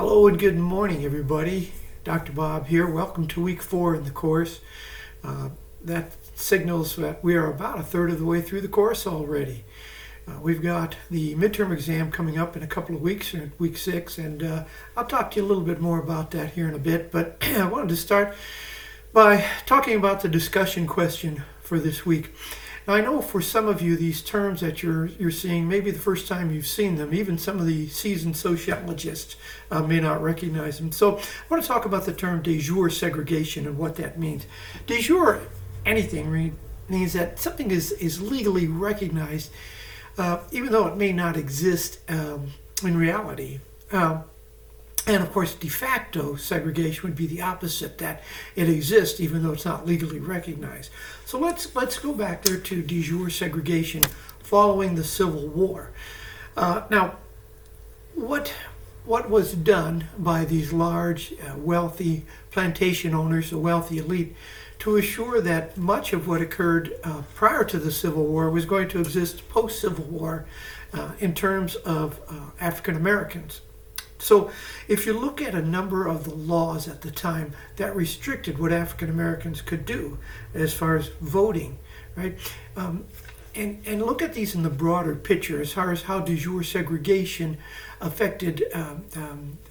Hello and good morning, everybody. Dr. Bob here. Welcome to week 4 in the course. That signals that we are about a third of the way through the course already. We've got the midterm exam coming up in a couple of weeks, week 6, and I'll talk to you a little bit more about that here in a bit. But I wanted to start by talking about the discussion question for this week. Now, I know for some of you, these terms that you're seeing, maybe the first time you've seen them, even some of the seasoned sociologists may not recognize them. So I want to talk about the term de jure segregation and what that means. De jure anything means that something is legally recognized, even though it may not exist in reality. And of course, de facto segregation would be the opposite, that it exists even though it's not legally recognized. So let's go back there to de jure segregation following the Civil War. Now, what was done by these large, wealthy plantation owners, the wealthy elite, to assure that much of what occurred prior to the Civil War was going to exist post-Civil War in terms of African Americans? So if you look at a number of the laws at the time that restricted what African Americans could do as far as voting, right? And look at these in the broader picture as far as how de jure segregation affected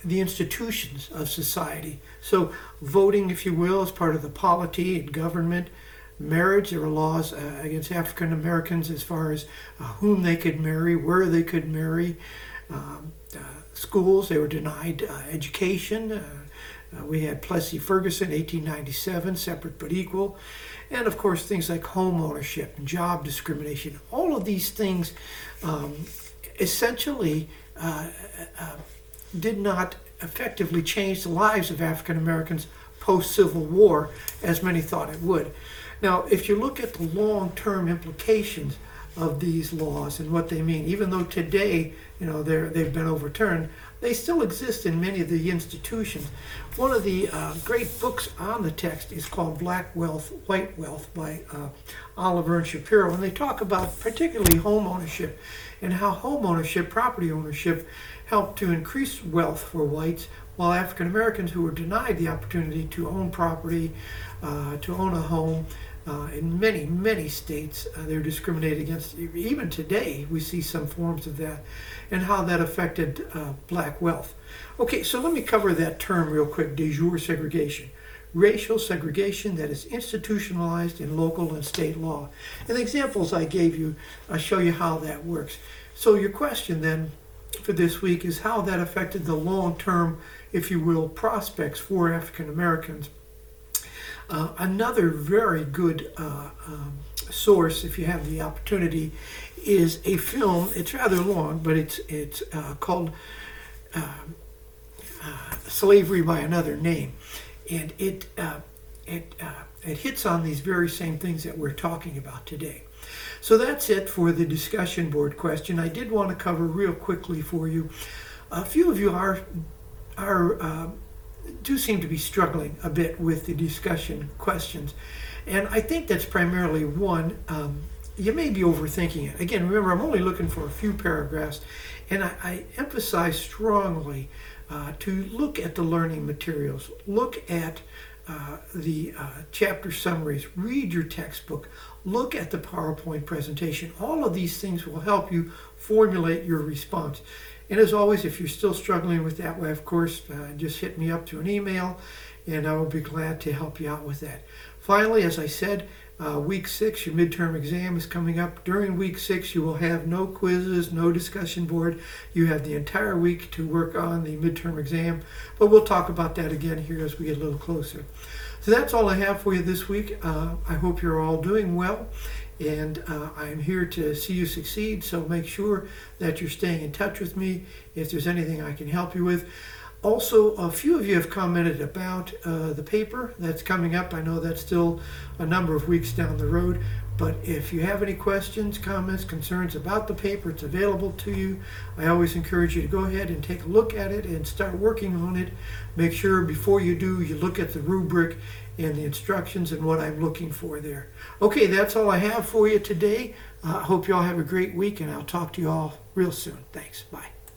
the institutions of society. So voting, if you will, is part of the polity and government. Marriage, there were laws against African Americans as far as whom they could marry, where they could marry. Schools, they were denied education. We had Plessy Ferguson, 1897, separate but equal. And of course, things like home ownership and job discrimination. All of these things essentially did not effectively change the lives of African Americans post-Civil War, as many thought it would. Now, if you look at the long-term implications of these laws and what they mean, even though today, they've been overturned, they still exist in many of the institutions. One of the great books on the text is called Black Wealth, White Wealth by Oliver and Shapiro, and they talk about particularly home ownership and how home ownership, property ownership, helped to increase wealth for whites, while African Americans who were denied the opportunity to own property, to own a home, in many, many states, they're discriminated against. Even today, we see some forms of that, and how that affected black wealth. Okay, so let me cover that term real quick, de jure segregation. Racial segregation that is institutionalized in local and state law. And the examples I gave you, I'll show you how that works. So your question then for this week is how that affected the long-term, if you will, prospects for African Americans. Another very good source, if you have the opportunity, is a film. It's rather long, but it's called Slavery by Another Name, and it hits on these very same things that we're talking about today. So that's it for the discussion board question. I did want to cover real quickly for you. A few of you do seem to be struggling a bit with the discussion questions. And I think that's primarily one, you may be overthinking it. Again, remember, I'm only looking for a few paragraphs, and I emphasize strongly to look at the learning materials, look at the chapter summaries, read your textbook, look at the PowerPoint presentation. All of these things will help you formulate your response. And as always, if you're still struggling with that way, of course, just hit me up to an email, and I will be glad to help you out with that. Finally, as I said, week 6, your midterm exam is coming up. During week 6, you will have no quizzes, no discussion board. You have the entire week to work on the midterm exam, but we'll talk about that again here as we get a little closer. So that's all I have for you this week. I hope you're all doing well. And I'm here to see you succeed, so make sure that you're staying in touch with me if there's anything I can help you with. Also, a few of you have commented about the paper that's coming up. I know that's still a number of weeks down the road, but if you have any questions, comments, concerns about the paper, it's available to you. I always encourage you to go ahead and take a look at it and start working on it. Make sure before you do, you look at the rubric and the instructions and what I'm looking for there. Okay, that's all I have for you today. I hope you all have a great week, and I'll talk to you all real soon. Thanks. Bye.